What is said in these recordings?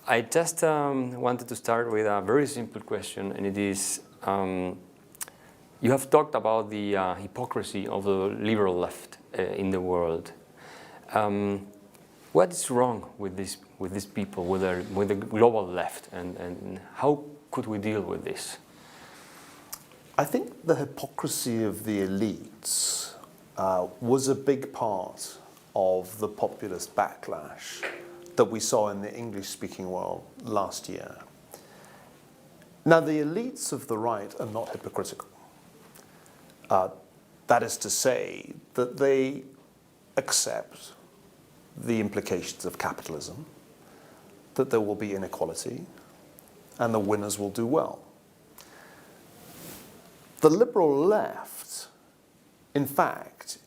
I just wanted to start with a very simple question, and it is, you have talked about the hypocrisy of the liberal left in the world. What is wrong with these people, with the global left, and how could we deal with this? I think the hypocrisy of the elites was a big part of the populist backlash that we saw in the English-speaking world last year. Now, the elites of the right are not hypocritical. That is to say that they accept the implications of capitalism, that there will be inequality, and the winners will do well. The liberal left, in fact,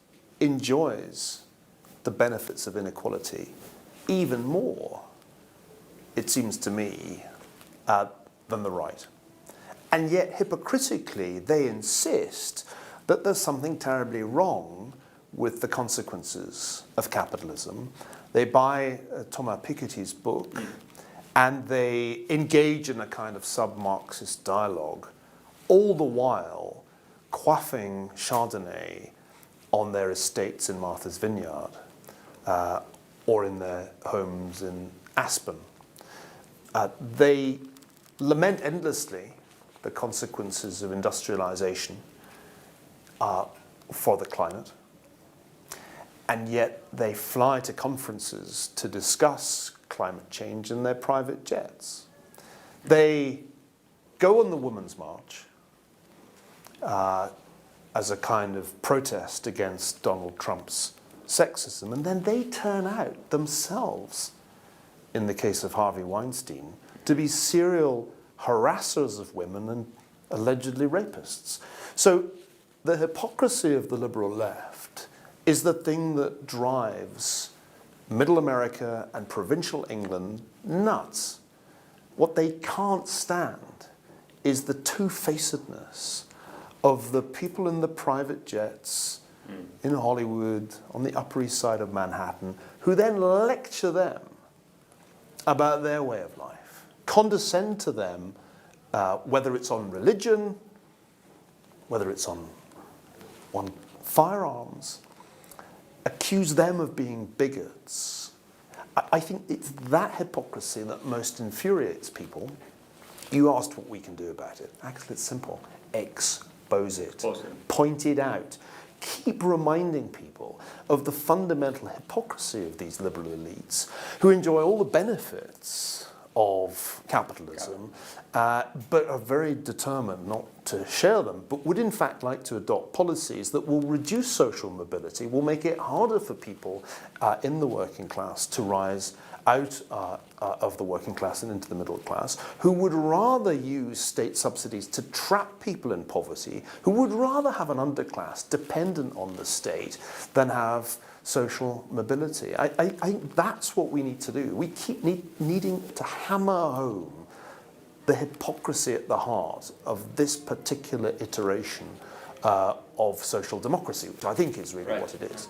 enjoys the benefits of inequality even more, it seems to me, than the right. And yet, hypocritically, they insist that there's something terribly wrong with the consequences of capitalism. They buy Thomas Piketty's book, and they engage in a kind of sub-Marxist dialogue, all the while quaffing Chardonnay on their estates in Martha's Vineyard or in their homes in Aspen. They lament endlessly the consequences of industrialization for the climate, and yet they fly to conferences to discuss climate change in their private jets. They go on the Women's March as a kind of protest against Donald Trump's sexism, and then they turn out themselves, in the case of Harvey Weinstein, to be serial harassers of women and allegedly rapists. So the hypocrisy of the liberal left is the thing that drives middle America and provincial England nuts. What they can't stand is the two-facedness of the people in the private jets in Hollywood, on the Upper East Side of Manhattan, who then lecture them about their way of life, condescend to them, whether it's on religion, whether it's on firearms, accuse them of being bigots. I think it's that hypocrisy that most infuriates people. You asked what we can do about it. Actually, it's simple. Expose it. Point it out. Keep reminding people of the fundamental hypocrisy of these liberal elites who enjoy all the benefits of capitalism, but are very determined not to share them, but would in fact like to adopt policies that will reduce social mobility, will make it harder for people in the working class to rise out of the working class and into the middle class, who would rather use state subsidies to trap people in poverty, who would rather have an underclass dependent on the state than have social mobility. I think that's what we need to do. We keep needing to hammer home the hypocrisy at the heart of this particular iteration of social democracy, which I think is really what it is.